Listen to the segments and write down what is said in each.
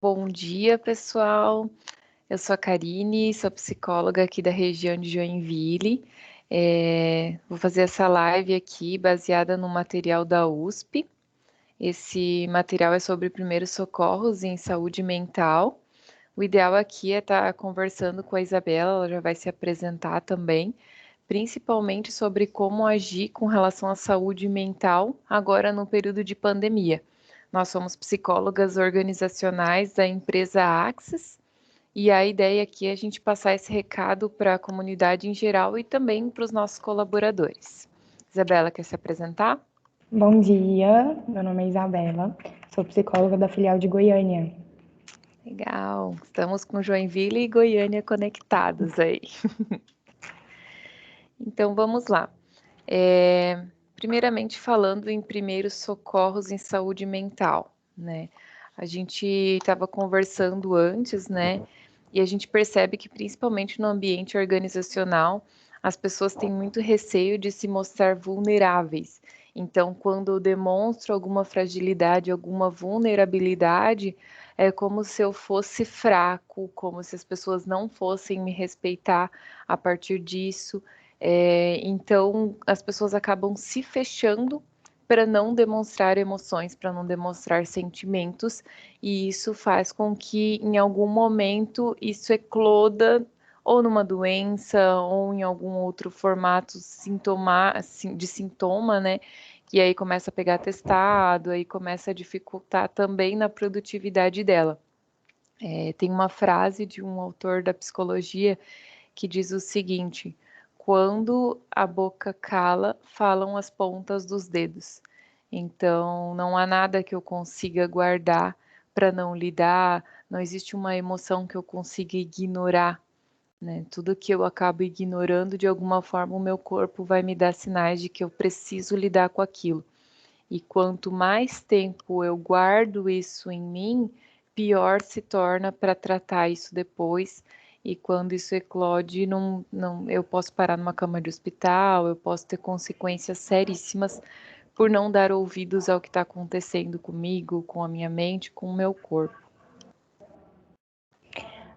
Bom dia, pessoal. Eu sou a Karine, sou psicóloga aqui da região de Joinville. Vou fazer essa live aqui baseada no material da USP. Esse material é sobre primeiros socorros em saúde mental. O ideal aqui é estar conversando com a Isabela, ela já vai se apresentar também, principalmente sobre como agir com relação à saúde mental agora no período de pandemia. Nós somos psicólogas organizacionais da empresa Axis e a ideia aqui é a gente passar esse recado para a comunidade em geral e também para os nossos colaboradores. Isabela, quer se apresentar? Bom dia, meu nome é Isabela, sou psicóloga da filial de Goiânia. Legal, estamos com Joinville e Goiânia conectados aí. Então vamos lá. Primeiramente falando em primeiros socorros em saúde mental, né? A gente estava conversando antes, né? E a gente percebe que principalmente no ambiente organizacional, as pessoas têm muito receio de se mostrar vulneráveis. Então, quando eu demonstro alguma fragilidade, alguma vulnerabilidade, é como se eu fosse fraco, como se as pessoas não fossem me respeitar a partir disso. Então, as pessoas acabam se fechando para não demonstrar emoções, para não demonstrar sentimentos, e isso faz com que, em algum momento, isso ecloda ou numa doença ou em algum outro formato de sintoma, né? E aí começa a pegar atestado, aí começa a dificultar também na produtividade dela. Tem uma frase de um autor da psicologia que diz o seguinte: quando a boca cala, falam as pontas dos dedos. Então, não há nada que eu consiga guardar para não lidar, não existe uma emoção que eu consiga ignorar, né? Tudo que eu acabo ignorando, de alguma forma, o meu corpo vai me dar sinais de que eu preciso lidar com aquilo. E quanto mais tempo eu guardo isso em mim, pior se torna para tratar isso depois. E quando isso eclode, eu posso parar numa cama de hospital, eu posso ter consequências seríssimas por não dar ouvidos ao que está acontecendo comigo, com a minha mente, com o meu corpo.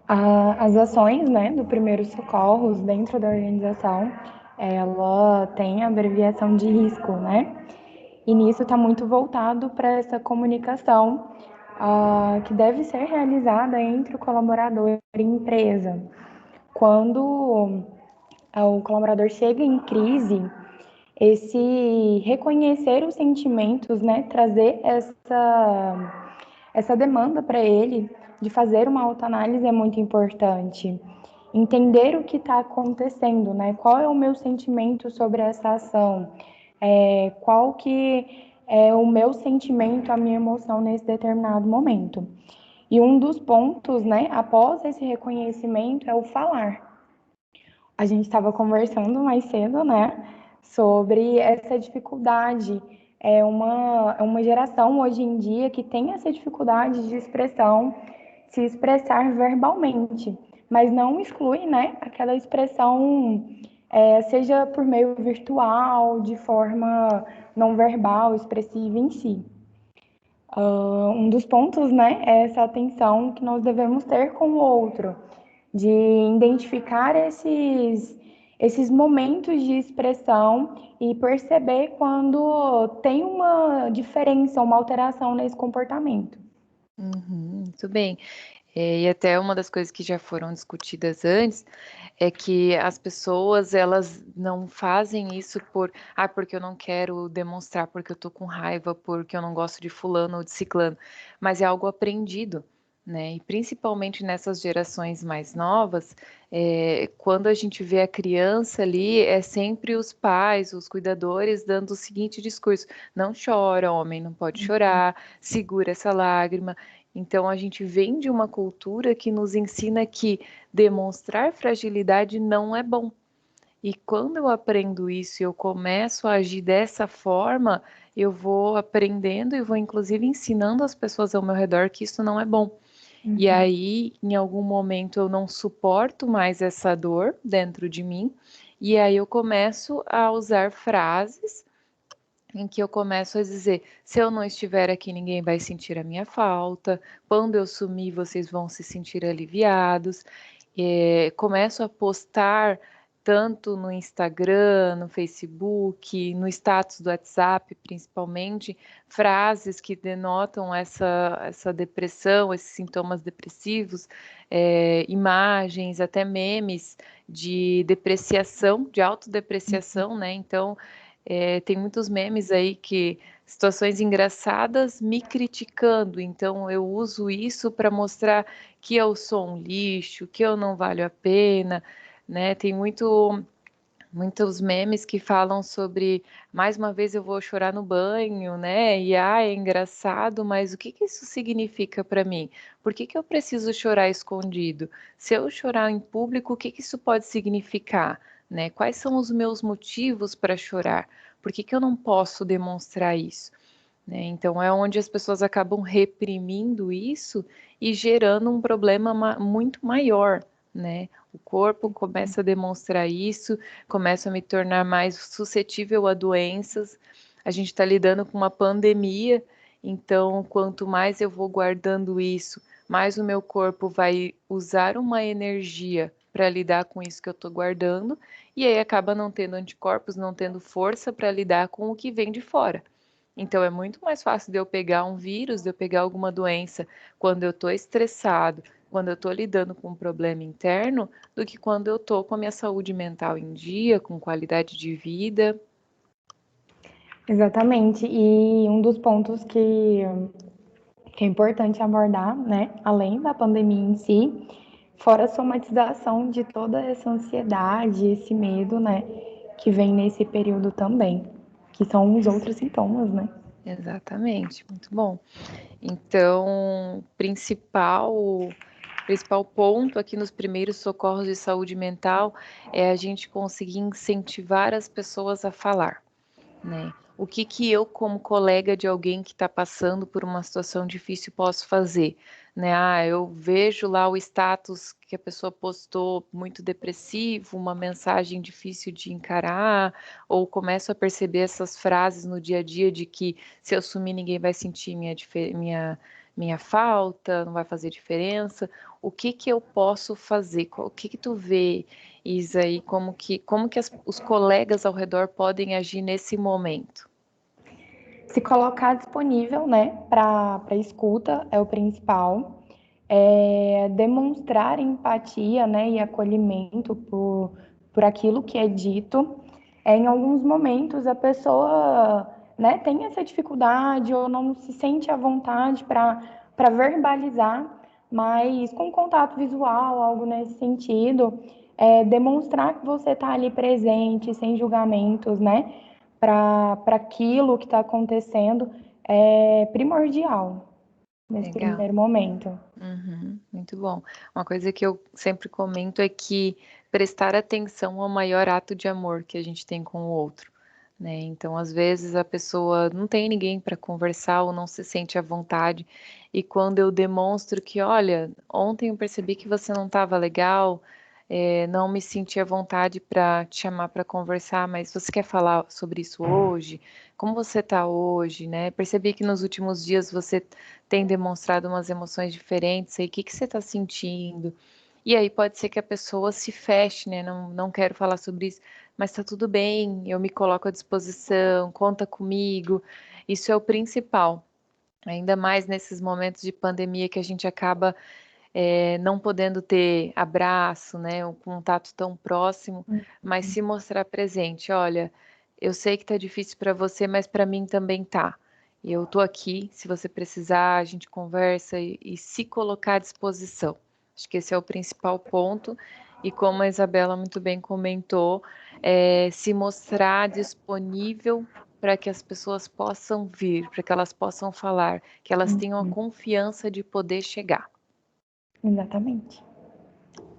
As ações, né, do primeiros socorros dentro da organização, ela tem abreviação de risco, né? E nisso está muito voltado para essa comunicação que deve ser realizada entre o colaborador e a empresa. Quando o colaborador chega em crise, esse reconhecer os sentimentos, né, trazer essa demanda para ele de fazer uma autoanálise é muito importante. Entender o que está acontecendo, né? Qual é o meu sentimento sobre essa ação? Qual que é o meu sentimento, a minha emoção nesse determinado momento? E um dos pontos, né, após esse reconhecimento é o falar. A gente estava conversando mais cedo, né, sobre essa dificuldade. É uma geração hoje em dia que tem essa dificuldade de expressão, se expressar verbalmente, mas não exclui, né, aquela expressão, seja por meio virtual, de forma não verbal, expressiva em si. Um dos pontos, né, é essa atenção que nós devemos ter com o outro, de identificar esses momentos de expressão e perceber quando tem uma diferença, uma alteração nesse comportamento. Muito bem. E até uma das coisas que já foram discutidas antes é que as pessoas, elas não fazem isso porque eu não quero demonstrar, porque eu tô com raiva, porque eu não gosto de fulano ou de ciclano, mas é algo aprendido, né? E principalmente nessas gerações mais novas, quando a gente vê a criança ali, é sempre os pais, os cuidadores, dando o seguinte discurso: não chora, homem, não pode chorar, segura essa lágrima. Então, a gente vem de uma cultura que nos ensina que demonstrar fragilidade não é bom. E quando eu aprendo isso e eu começo a agir dessa forma, eu vou aprendendo e vou inclusive ensinando as pessoas ao meu redor que isso não é bom. E aí, em algum momento, eu não suporto mais essa dor dentro de mim, e aí eu começo a usar frases em que eu começo a dizer: se eu não estiver aqui, ninguém vai sentir a minha falta. Quando eu sumir, vocês vão se sentir aliviados. Começo a postar tanto no Instagram, no Facebook, no status do WhatsApp, principalmente, frases que denotam essa depressão, esses sintomas depressivos, imagens, até memes de depreciação, de autodepreciação, né? Então, tem muitos memes aí que situações engraçadas me criticando, então eu uso isso para mostrar que eu sou um lixo, que eu não valho a pena, né? Tem muitos memes que falam sobre mais uma vez eu vou chorar no banho, né? E é engraçado, mas o que que isso significa para mim? Por que que eu preciso chorar escondido? Se eu chorar em público, o que que isso pode significar? Né? Quais são os meus motivos para chorar? Por que que eu não posso demonstrar isso? Né? Então é onde as pessoas acabam reprimindo isso e gerando um problema muito maior, né? O corpo começa a demonstrar isso, começa a me tornar mais suscetível a doenças. A gente está lidando com uma pandemia, então quanto mais eu vou guardando isso, mais o meu corpo vai usar uma energia para lidar com isso que eu estou guardando, e aí acaba não tendo anticorpos, não tendo força para lidar com o que vem de fora. Então é muito mais fácil de eu pegar um vírus, de eu pegar alguma doença quando eu estou estressado, quando eu estou lidando com um problema interno, do que quando eu estou com a minha saúde mental em dia, com qualidade de vida. Exatamente. E um dos pontos que é importante abordar, né, além da pandemia em si, fora a somatização de toda essa ansiedade, esse medo, né, que vem nesse período também, que são os outros sintomas, né? Exatamente, muito bom. Então, principal ponto aqui nos primeiros socorros de saúde mental é a gente conseguir incentivar as pessoas a falar, né? O que que eu, como colega de alguém que está passando por uma situação difícil, posso fazer? Né? Eu vejo lá o status que a pessoa postou muito depressivo, uma mensagem difícil de encarar, ou começo a perceber essas frases no dia a dia de que se eu sumir ninguém vai sentir minha falta, não vai fazer diferença. O que que eu posso fazer? O que que tu vê, Isa, aí, como que os colegas ao redor podem agir nesse momento? Se colocar disponível, né, para escuta é o principal. Demonstrar empatia, né, e acolhimento por aquilo que é dito. Em alguns momentos a pessoa, né, tem essa dificuldade ou não se sente à vontade para verbalizar, mas com contato visual, algo nesse sentido, demonstrar que você está ali presente, sem julgamentos, né, para aquilo que está acontecendo é primordial nesse Legal. primeiro momento. Uhum, muito bom. Uma coisa que eu sempre comento é que prestar atenção é o maior ato de amor que a gente tem com o outro, né? Então, às vezes a pessoa não tem ninguém para conversar ou não se sente à vontade, e quando eu demonstro que, olha, ontem eu percebi que você não estava legal, não me senti à vontade para te chamar para conversar, mas você quer falar sobre isso hoje? Como você está hoje, né? Percebi que nos últimos dias você tem demonstrado umas emoções diferentes aí, o que que você está sentindo? E aí pode ser que a pessoa se feche, né? Não quero falar sobre isso, mas tá tudo bem, eu me coloco à disposição, conta comigo. Isso é o principal. Ainda mais nesses momentos de pandemia que a gente acaba não podendo ter abraço, né? Um contato tão próximo, mas se mostrar presente. Olha, eu sei que tá difícil para você, mas para mim também tá. E eu tô aqui, se você precisar, a gente conversa e se colocar à disposição. Acho que esse é o principal ponto. E como a Isabela muito bem comentou, se mostrar disponível para que as pessoas possam vir, para que elas possam falar, que elas tenham a confiança de poder chegar. Exatamente.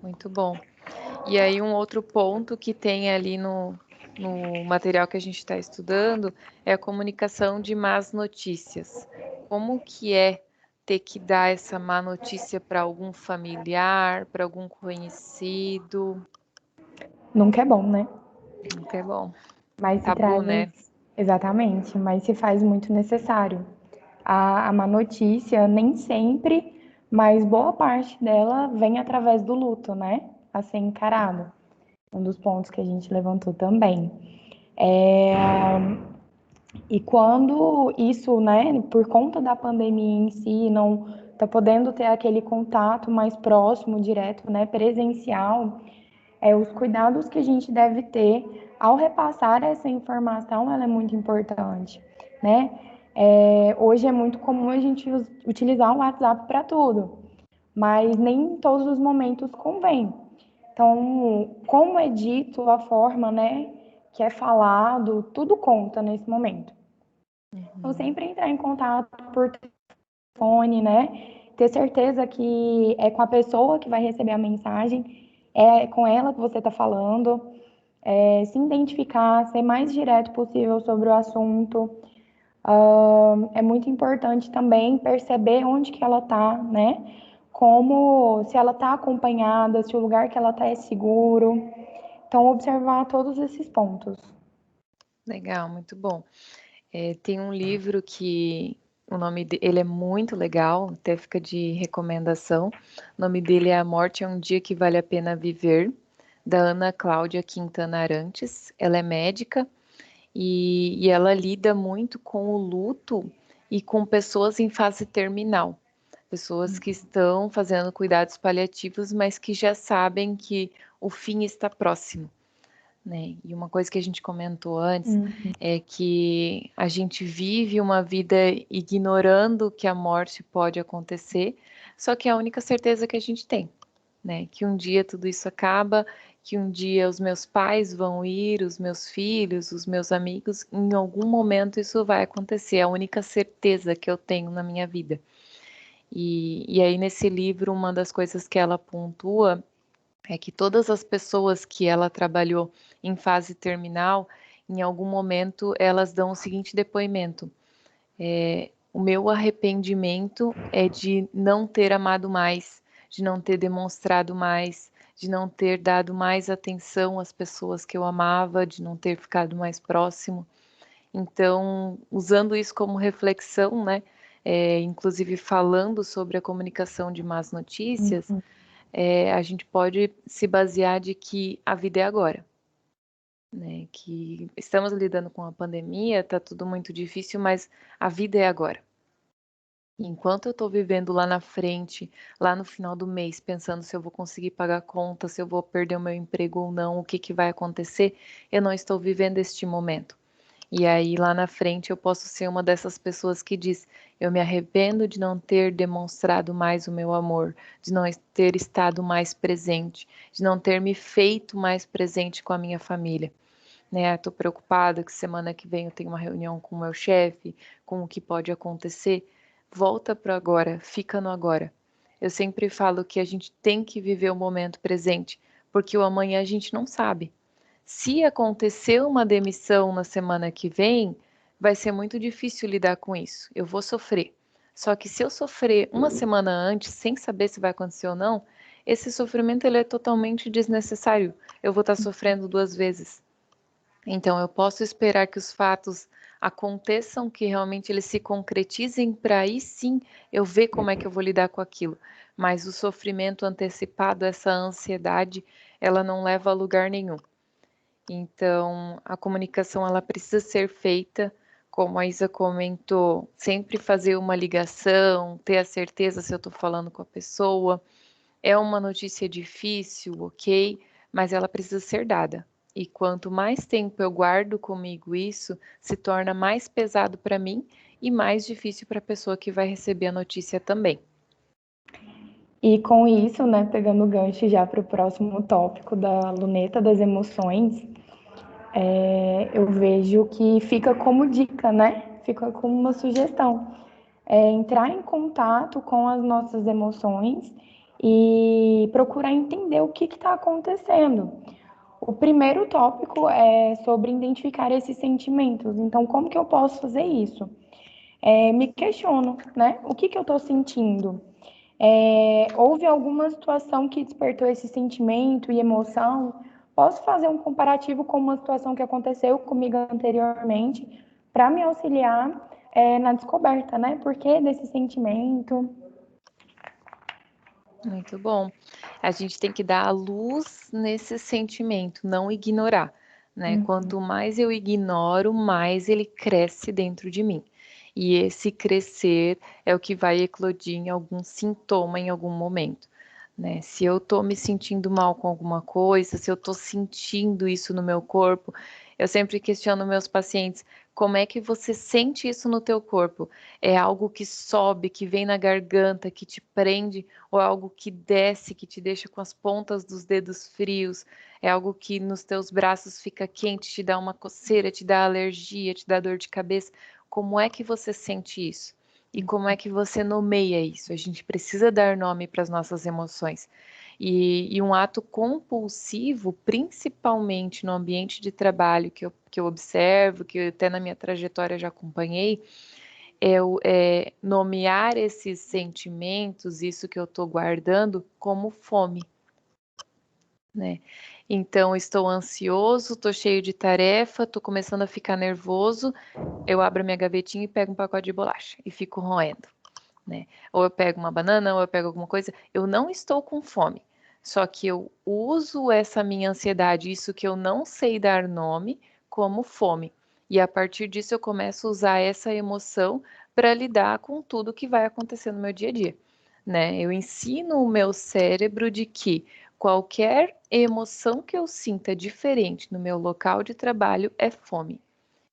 Muito bom. E aí, um outro ponto que tem ali no material que a gente está estudando é a comunicação de más notícias. Como que é ter que dar essa má notícia para algum familiar, para algum conhecido? Nunca é bom, né? Nunca é bom. Mas se Tabu, traz, né? Exatamente, mas se faz muito necessário. A má notícia, nem sempre, mas boa parte dela vem através do luto, né? A ser encarado. Um dos pontos que a gente levantou também. E quando isso, né, por conta da pandemia em si, não tá podendo ter aquele contato mais próximo, direto, né, presencial, os cuidados que a gente deve ter ao repassar essa informação, ela é muito importante, né? Hoje é muito comum a gente utilizar o WhatsApp para tudo, mas nem em todos os momentos convém. Então, como é dito, a forma, né, que é falado, tudo conta nesse momento. Então, sempre entrar em contato por telefone, né? Ter certeza que é com a pessoa que vai receber a mensagem, é com ela que você está falando, se identificar, ser mais direto possível sobre o assunto. É muito importante também perceber onde que ela está, né? Como, se ela está acompanhada, se o lugar que ela está é seguro. Então, observar todos esses pontos. Legal, muito bom. Tem um livro que o nome dele é muito legal, até fica de recomendação. O nome dele é A Morte é um Dia que Vale a Pena Viver, da Ana Cláudia Quintana Arantes. Ela é médica e ela lida muito com o luto e com pessoas em fase terminal. Pessoas que estão fazendo cuidados paliativos, mas que já sabem que o fim está próximo, né? E uma coisa que a gente comentou antes é que a gente vive uma vida ignorando que a morte pode acontecer, só que é a única certeza que a gente tem, né? Que um dia tudo isso acaba, que um dia os meus pais vão ir, os meus filhos, os meus amigos, em algum momento isso vai acontecer, é a única certeza que eu tenho na minha vida. E aí, nesse livro, uma das coisas que ela pontua é que todas as pessoas que ela trabalhou em fase terminal, em algum momento elas dão o seguinte depoimento: o meu arrependimento é de não ter amado mais, de não ter demonstrado mais, de não ter dado mais atenção às pessoas que eu amava, de não ter ficado mais próximo. Então, usando isso como reflexão, né? Inclusive falando sobre a comunicação de más notícias, a gente pode se basear de que a vida é agora, né? Que estamos lidando com a pandemia, tá tudo muito difícil, mas a vida é agora. Enquanto eu estou vivendo lá na frente, lá no final do mês, pensando se eu vou conseguir pagar a conta, se eu vou perder o meu emprego ou não, o que que vai acontecer, eu não estou vivendo este momento. E aí, lá na frente, eu posso ser uma dessas pessoas que diz: eu me arrependo de não ter demonstrado mais o meu amor, de não ter estado mais presente, de não ter me feito mais presente com a minha família. Né? Estou preocupada que semana que vem eu tenho uma reunião com o meu chefe, com o que pode acontecer. Volta para agora, fica no agora. Eu sempre falo que a gente tem que viver o momento presente, porque o amanhã a gente não sabe. Se acontecer uma demissão na semana que vem, vai ser muito difícil lidar com isso. Eu vou sofrer. Só que se eu sofrer uma semana antes, sem saber se vai acontecer ou não, esse sofrimento ele é totalmente desnecessário. Eu vou estar sofrendo duas vezes. Então, eu posso esperar que os fatos aconteçam, que realmente eles se concretizem, para aí sim eu ver como é que eu vou lidar com aquilo. Mas o sofrimento antecipado, essa ansiedade, ela não leva a lugar nenhum. Então, a comunicação ela precisa ser feita, como a Isa comentou, sempre fazer uma ligação, ter a certeza se eu estou falando com a pessoa. É uma notícia difícil, ok, mas ela precisa ser dada. E quanto mais tempo eu guardo comigo isso, se torna mais pesado para mim e mais difícil para a pessoa que vai receber a notícia também. E com isso, né, pegando o gancho já para o próximo tópico da luneta das emoções, eu vejo que fica como dica, né? Fica como uma sugestão. Entrar em contato com as nossas emoções e procurar entender o que está acontecendo. O primeiro tópico é sobre identificar esses sentimentos. Então, como que eu posso fazer isso? Me questiono, né? O que eu estou sentindo? Houve alguma situação que despertou esse sentimento e emoção? Posso fazer um comparativo com uma situação que aconteceu comigo anteriormente? para me auxiliar na descoberta, né? Por que desse sentimento? Muito bom. A gente tem que dar a luz nesse sentimento, não ignorar, né? Quanto mais eu ignoro, mais ele cresce dentro de mim. E esse crescer é o que vai eclodir em algum sintoma em algum momento, né? Se eu tô me sentindo mal com alguma coisa, se eu tô sentindo isso no meu corpo, eu sempre questiono meus pacientes, como é que você sente isso no teu corpo? É algo que sobe, que vem na garganta, que te prende, ou é algo que desce, que te deixa com as pontas dos dedos frios? É algo que nos teus braços fica quente, te dá uma coceira, te dá alergia, te dá dor de cabeça? Como é que você sente isso? E como é que você nomeia isso? A gente precisa dar nome para as nossas emoções. E um ato compulsivo, principalmente no ambiente de trabalho que eu observo, que eu até na minha trajetória já acompanhei, é nomear esses sentimentos, isso que eu estou guardando, como fome, né? Então, estou ansioso, estou cheio de tarefa, estou começando a ficar nervoso, eu abro a minha gavetinha e pego um pacote de bolacha e fico roendo, né? Ou eu pego uma banana, ou eu pego alguma coisa. Eu não estou com fome, só que eu uso essa minha ansiedade, isso que eu não sei dar nome, como fome. E a partir disso eu começo a usar essa emoção para lidar com tudo que vai acontecer no meu dia a dia, né? Eu ensino o meu cérebro de que qualquer emoção que eu sinta diferente no meu local de trabalho é fome.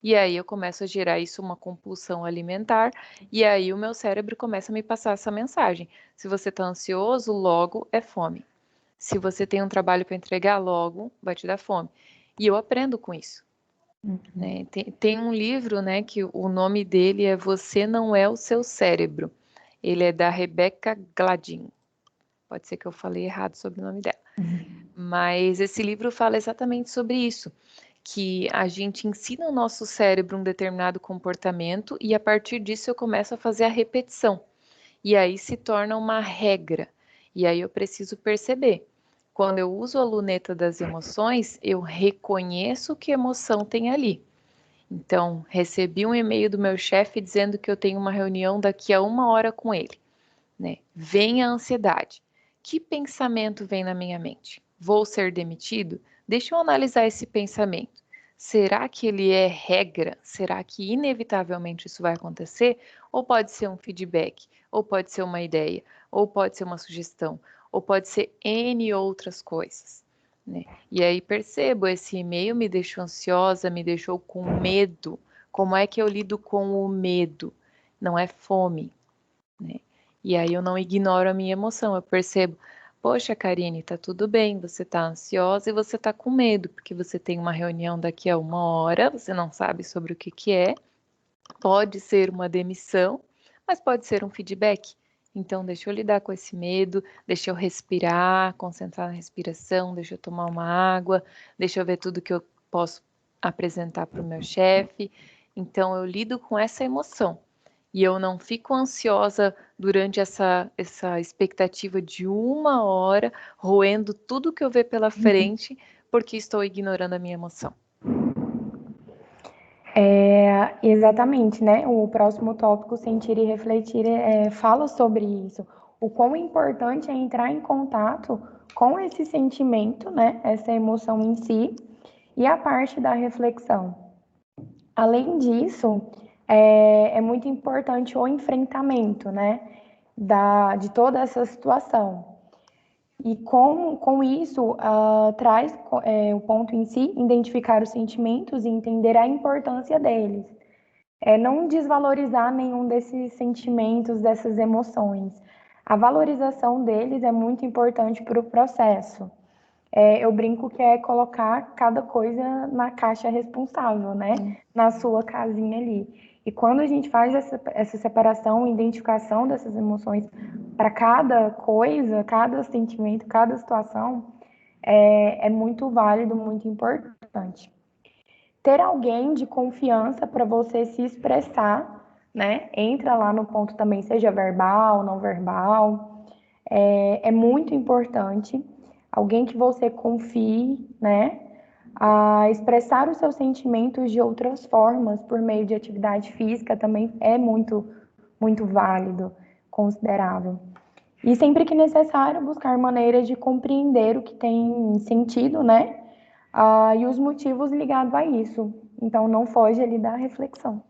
E aí eu começo a gerar isso uma compulsão alimentar, e aí o meu cérebro começa a me passar essa mensagem. Se você está ansioso, logo é fome. Se você tem um trabalho para entregar, logo vai te dar fome. E eu aprendo com isso, né? Tem um livro, né, que o nome dele é Você Não É o Seu Cérebro. Ele é da Rebecca Gladin. Pode ser que eu falei errado sobre o nome dela. Mas esse livro fala exatamente sobre isso, que a gente ensina o nosso cérebro um determinado comportamento e a partir disso eu começo a fazer a repetição. E aí se torna uma regra. E aí eu preciso perceber. Quando eu uso a luneta das emoções, eu reconheço que emoção tem ali. Então, recebi um e-mail do meu chefe dizendo que eu tenho uma reunião daqui a 1 hora com ele, né? Vem a ansiedade. Que pensamento vem na minha mente? Vou ser demitido? Deixa eu analisar esse pensamento. Será que ele é regra? Será que inevitavelmente isso vai acontecer? Ou pode ser um feedback? Ou pode ser uma ideia? Ou pode ser uma sugestão? Ou pode ser N outras coisas, né? E aí percebo, esse e-mail me deixou ansiosa, me deixou com medo. Como é que eu lido com o medo? Não é fome, né? E aí eu não ignoro a minha emoção, eu percebo, poxa, Karine, tá tudo bem, você tá ansiosa e você tá com medo, porque você tem uma reunião daqui a 1 hora, você não sabe sobre o que que é, pode ser uma demissão, mas pode ser um feedback. Então, deixa eu lidar com esse medo, deixa eu respirar, concentrar na respiração, deixa eu tomar uma água, deixa eu ver tudo que eu posso apresentar para o meu chefe. Então, eu lido com essa emoção. E eu não fico ansiosa durante essa expectativa de 1 hora, roendo tudo que eu ver pela frente, porque estou ignorando a minha emoção. Exatamente, né? O próximo tópico, sentir e refletir, fala sobre isso. O quão importante é entrar em contato com esse sentimento, né? Essa emoção em si, e a parte da reflexão. Além disso, é muito importante o enfrentamento, né? De toda essa situação. E com isso, traz o ponto em si, identificar os sentimentos e entender a importância deles. Não desvalorizar nenhum desses sentimentos, dessas emoções. A valorização deles é muito importante para o processo. Eu brinco que é colocar cada coisa na caixa responsável, né? Na sua casinha ali. E quando a gente faz essa separação, identificação dessas emoções para cada coisa, cada sentimento, cada situação, é muito válido, muito importante. Ter alguém de confiança para você se expressar, né? Entra lá no ponto também, seja verbal, não verbal, é muito importante. Alguém que você confie, né? A expressar os seus sentimentos de outras formas, por meio de atividade física, também é muito, muito válido, considerável. E sempre que necessário, buscar maneiras de compreender o que tem sentido, né? E os motivos ligados a isso. Então, não foge ali da reflexão.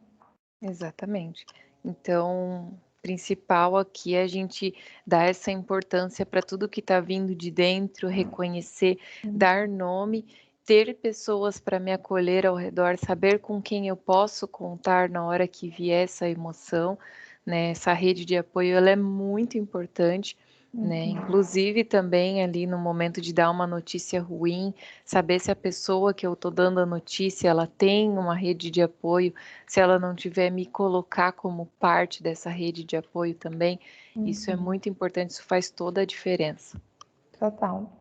Exatamente. Então, principal aqui é a gente dar essa importância para tudo que está vindo de dentro, reconhecer, dar nome, ter pessoas para me acolher ao redor, saber com quem eu posso contar na hora que vier essa emoção, né? Essa rede de apoio, ela é muito importante, né? Inclusive também ali no momento de dar uma notícia ruim, saber se a pessoa que eu estou dando a notícia, ela tem uma rede de apoio, se ela não tiver, me colocar como parte dessa rede de apoio também. Isso é muito importante, isso faz toda a diferença. Total.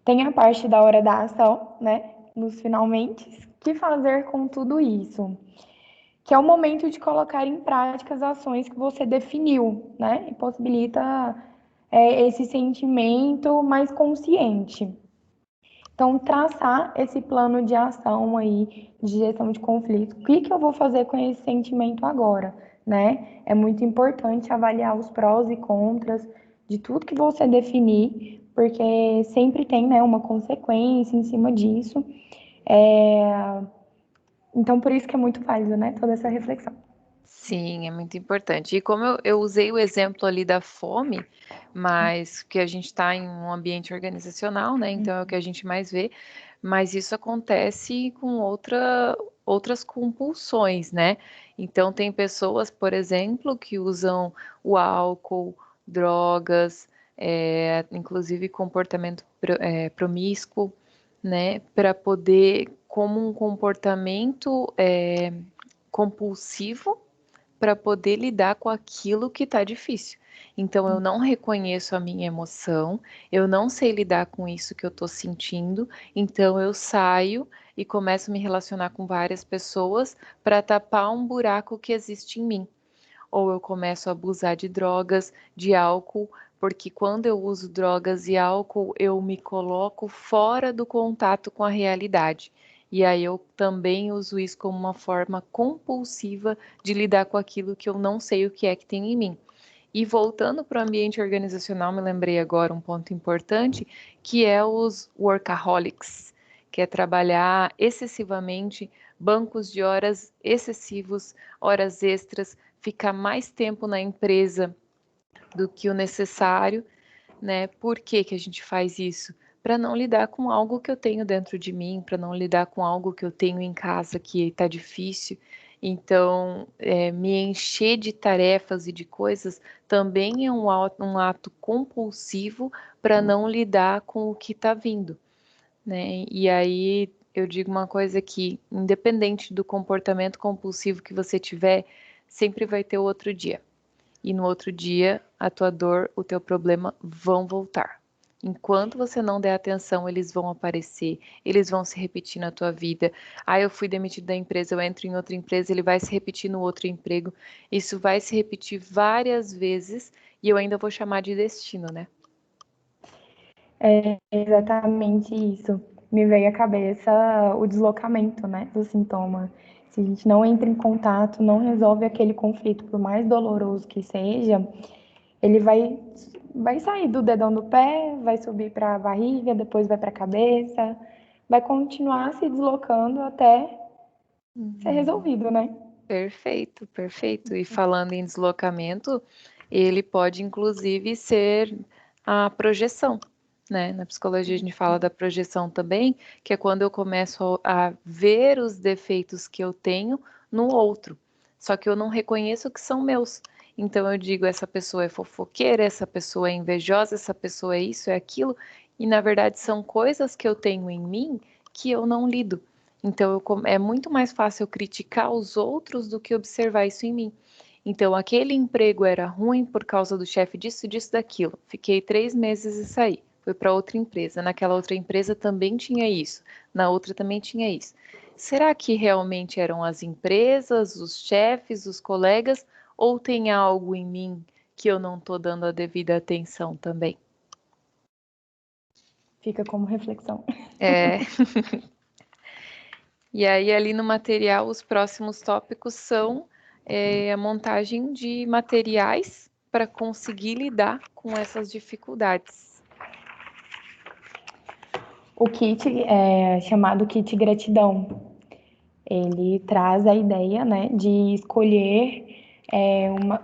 Tem a parte da hora da ação, né? Nos finalmente, o que fazer com tudo isso? Que é o momento de colocar em prática as ações que você definiu, né? E possibilita esse sentimento mais consciente. Então, traçar esse plano de ação aí, de gestão de conflito. O que eu vou fazer com esse sentimento agora, né? É muito importante avaliar os prós e contras de tudo que você definir, porque sempre tem, né, uma consequência em cima disso. Então, por isso que é muito válido, né, toda essa reflexão. Sim, é muito importante. E como eu usei o exemplo ali da fome, mas que a gente está em um ambiente organizacional, né? Então é o que a gente mais vê, mas isso acontece com outras compulsões, né? Então tem pessoas, por exemplo, que usam o álcool, drogas, inclusive comportamento promíscuo, né? Para poder, como um comportamento compulsivo, para poder lidar com aquilo que está difícil. Então, eu não reconheço a minha emoção, eu não sei lidar com isso que eu estou sentindo, então eu saio e começo a me relacionar com várias pessoas para tapar um buraco que existe em mim. Ou eu começo a abusar de drogas, de álcool, porque quando eu uso drogas e álcool, eu me coloco fora do contato com a realidade. E aí eu também uso isso como uma forma compulsiva de lidar com aquilo que eu não sei o que é que tem em mim. E voltando para o ambiente organizacional, me lembrei agora um ponto importante, que é os workaholics, que é trabalhar excessivamente, bancos de horas excessivos, horas extras, ficar mais tempo na empresa do que o necessário, né? Por que que a gente faz isso? Para não lidar com algo que eu tenho dentro de mim, para não lidar com algo que eu tenho em casa que está difícil. Então, me encher de tarefas e de coisas também é um ato compulsivo para não lidar com o que está vindo, né? E aí eu digo uma coisa que, independente do comportamento compulsivo que você tiver, sempre vai ter outro dia. E no outro dia, a tua dor, o teu problema vão voltar. Enquanto você não der atenção, eles vão aparecer, eles vão se repetir na tua vida. Ah, eu fui demitido da empresa, eu entro em outra empresa, ele vai se repetir no outro emprego. Isso vai se repetir várias vezes e eu ainda vou chamar de destino, né? É exatamente isso. Me veio à cabeça o deslocamento, né, do sintoma. Se a gente não entra em contato, não resolve aquele conflito, por mais doloroso que seja, ele vai sair do dedão do pé, vai subir para a barriga, depois vai para a cabeça, vai continuar se deslocando até ser Uhum. resolvido, né? Perfeito, perfeito. E falando em deslocamento, ele pode inclusive ser a projeção, né? Na psicologia a gente fala da projeção também, que é quando eu começo a ver os defeitos que eu tenho no outro, só que eu não reconheço que são meus. Então eu digo, essa pessoa é fofoqueira, essa pessoa é invejosa, essa pessoa é isso, é aquilo, e na verdade são coisas que eu tenho em mim que eu não lido. Então, é muito mais fácil eu criticar os outros do que observar isso em mim. Então, aquele emprego era ruim por causa do chefe disso, disso, daquilo. Fiquei 3 meses e saí. Fui para outra empresa. Naquela outra empresa também tinha isso. Na outra também tinha isso. Será que realmente eram as empresas, os chefes, os colegas, ou tem algo em mim que eu não estou dando a devida atenção também? Fica como reflexão. É. E aí, ali no material, os próximos tópicos são a montagem de materiais para conseguir lidar com essas dificuldades. O kit é chamado kit gratidão. Ele traz a ideia, né, de escolher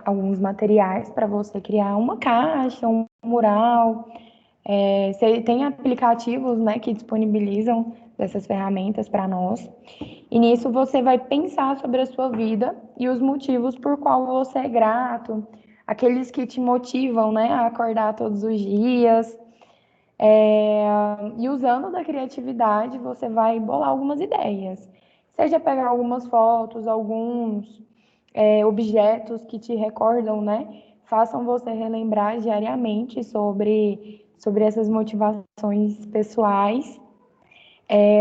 alguns materiais para você criar uma caixa, um mural. Tem aplicativos, né, que disponibilizam dessas ferramentas para nós. E nisso você vai pensar sobre a sua vida e os motivos por qual você é grato, aqueles que te motivam, né, a acordar todos os dias. E usando da criatividade, você vai bolar algumas ideias. Seja pegar algumas fotos, alguns objetos que te recordam, né? Façam você relembrar diariamente sobre essas motivações pessoais.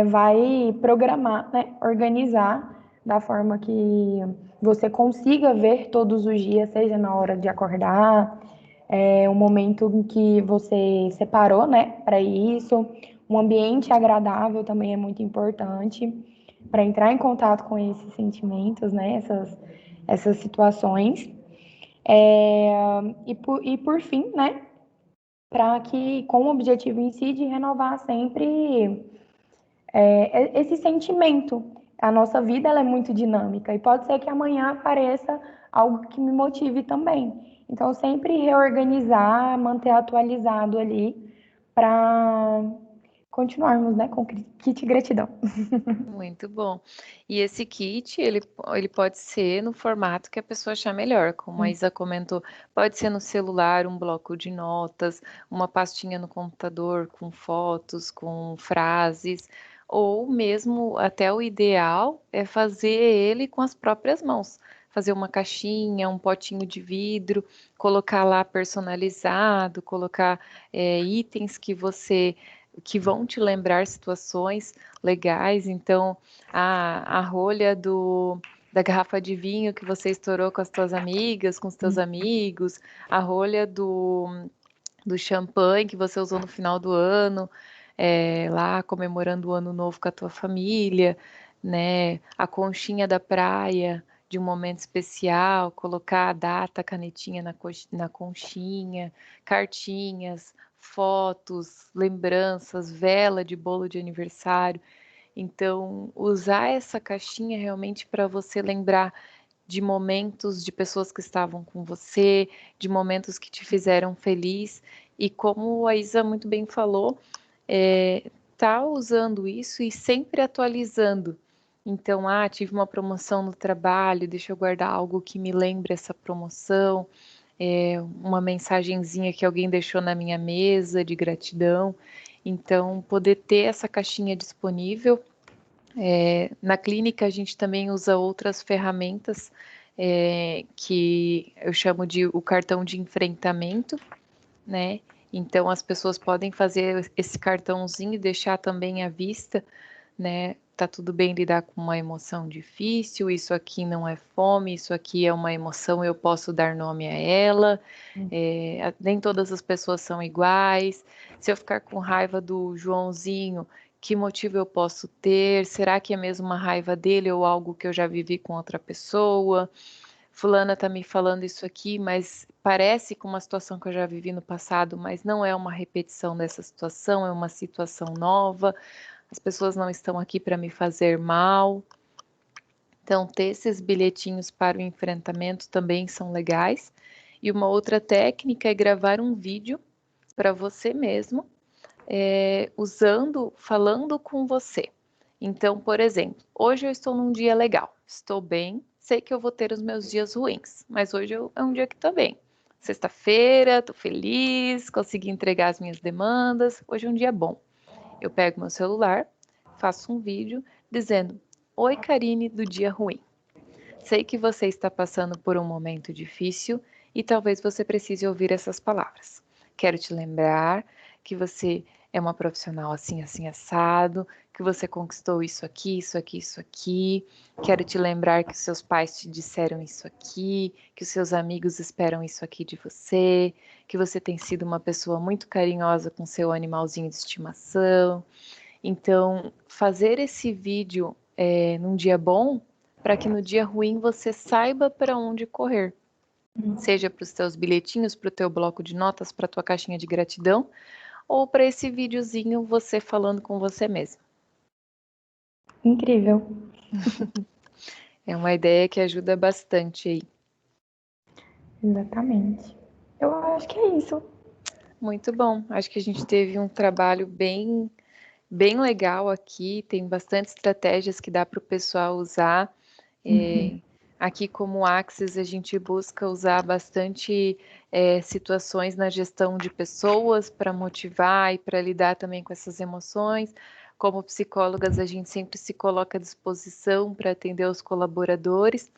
Vai programar, né? Organizar da forma que você consiga ver todos os dias, seja na hora de acordar, um momento em que você separou, né, para isso. Um ambiente agradável também é muito importante para entrar em contato com esses sentimentos, né, essas situações. E por fim, né, para que, com o objetivo em si de renovar sempre esse sentimento. A nossa vida ela é muito dinâmica e pode ser que amanhã apareça algo que me motive também. Então, sempre reorganizar, manter atualizado ali para continuarmos, né, com o kit gratidão. Muito bom. E esse kit, ele pode ser no formato que a pessoa achar melhor, como a Isa comentou, pode ser no celular, um bloco de notas, uma pastinha no computador com fotos, com frases, ou mesmo até o ideal é fazer ele com as próprias mãos. Fazer uma caixinha, um potinho de vidro, colocar lá personalizado, colocar itens que vão te lembrar situações legais. Então, a rolha da garrafa de vinho que você estourou com as tuas amigas, com os teus amigos, a rolha do champanhe que você usou no final do ano, lá comemorando o ano novo com a tua família, né? A conchinha da praia de um momento especial, colocar a data, a canetinha na conchinha, cartinhas, fotos, lembranças, vela de bolo de aniversário. Então, usar essa caixinha realmente para você lembrar de momentos de pessoas que estavam com você, de momentos que te fizeram feliz. E como a Isa muito bem falou, tá usando isso e sempre atualizando. Então, tive uma promoção no trabalho, deixa eu guardar algo que me lembre essa promoção, uma mensagenzinha que alguém deixou na minha mesa de gratidão. Então, poder ter essa caixinha disponível. Na clínica, a gente também usa outras ferramentas que eu chamo de o cartão de enfrentamento, né? Então, as pessoas podem fazer esse cartãozinho e deixar também à vista, né? Tá tudo bem lidar com uma emoção difícil, isso aqui não é fome, isso aqui é uma emoção, eu posso dar nome a ela. Nem todas as pessoas são iguais. Se eu ficar com raiva do Joãozinho, que motivo eu posso ter? Será que é mesmo uma raiva dele ou algo que eu já vivi com outra pessoa? Fulana tá me falando isso aqui, mas parece com uma situação que eu já vivi no passado, mas não é uma repetição dessa situação, é uma situação nova. As pessoas não estão aqui para me fazer mal. Então, ter esses bilhetinhos para o enfrentamento também são legais. E uma outra técnica é gravar um vídeo para você mesmo, falando com você. Então, por exemplo, hoje eu estou num dia legal, estou bem, sei que eu vou ter os meus dias ruins, mas hoje é um dia que está bem. Sexta-feira, estou feliz, consegui entregar as minhas demandas, hoje é um dia bom. Eu pego meu celular, faço um vídeo dizendo: Oi, Karine do dia ruim. Sei que você está passando por um momento difícil e talvez você precise ouvir essas palavras. Quero te lembrar que você é uma profissional assim, assim, assado, que você conquistou isso aqui, isso aqui, isso aqui. Quero te lembrar que os seus pais te disseram isso aqui, que os seus amigos esperam isso aqui de você, que você tem sido uma pessoa muito carinhosa com seu animalzinho de estimação. Então, fazer esse vídeo num dia bom, para que no dia ruim você saiba para onde correr. Seja para os teus bilhetinhos, para o teu bloco de notas, para a tua caixinha de gratidão, ou para esse videozinho você falando com você mesmo. Incrível. É uma ideia que ajuda bastante aí. Exatamente. Eu acho que é isso. Muito bom. Acho que a gente teve um trabalho bem legal aqui. Tem bastante estratégias que dá para o pessoal usar. Aqui, como Axis, a gente busca usar bastante situações na gestão de pessoas para motivar e para lidar também com essas emoções. Como psicólogas, a gente sempre se coloca à disposição para atender os colaboradores,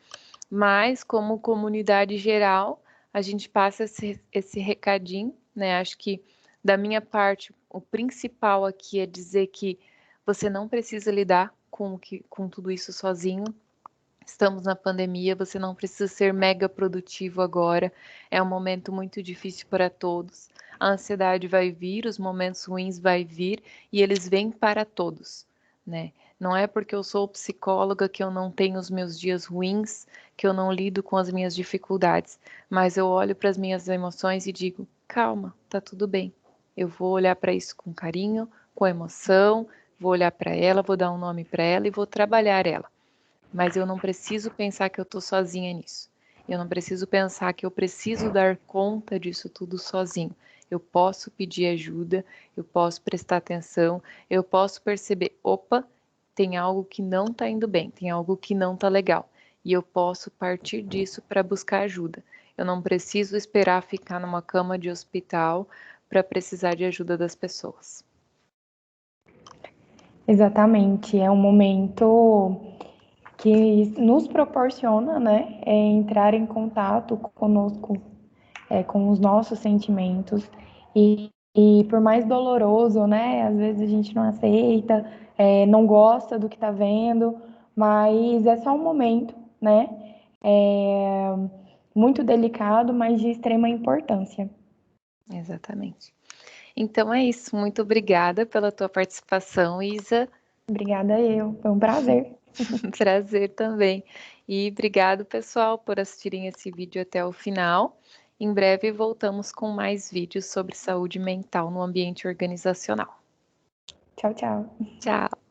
mas como comunidade geral, a gente passa esse recadinho, né? Acho que da minha parte, o principal aqui é dizer que você não precisa lidar com tudo isso sozinho. Estamos na pandemia, você não precisa ser mega produtivo agora. É um momento muito difícil para todos. A ansiedade vai vir, os momentos ruins vai vir e eles vêm para todos, né? Não é porque eu sou psicóloga que eu não tenho os meus dias ruins, que eu não lido com as minhas dificuldades, mas eu olho para as minhas emoções e digo: calma, tá tudo bem. Eu vou olhar para isso com carinho, com emoção, vou olhar para ela, vou dar um nome para ela e vou trabalhar ela. Mas eu não preciso pensar que eu estou sozinha nisso. Eu não preciso pensar que eu preciso dar conta disso tudo sozinho. Eu posso pedir ajuda, eu posso prestar atenção, eu posso perceber, opa, tem algo que não está indo bem, tem algo que não está legal. E eu posso partir disso para buscar ajuda. Eu não preciso esperar ficar numa cama de hospital para precisar de ajuda das pessoas. Exatamente. É um momento que nos proporciona, né, entrar em contato conosco, com os nossos sentimentos e por mais doloroso, né, às vezes a gente não aceita, não gosta do que está vendo, mas é só um momento, né, muito delicado, mas de extrema importância. Exatamente. Então é isso. Muito obrigada pela tua participação, Isa. Obrigada eu, foi um prazer. Prazer também. E obrigado, pessoal, por assistirem esse vídeo até o final. Em breve voltamos com mais vídeos sobre saúde mental no ambiente organizacional. Tchau, tchau. Tchau!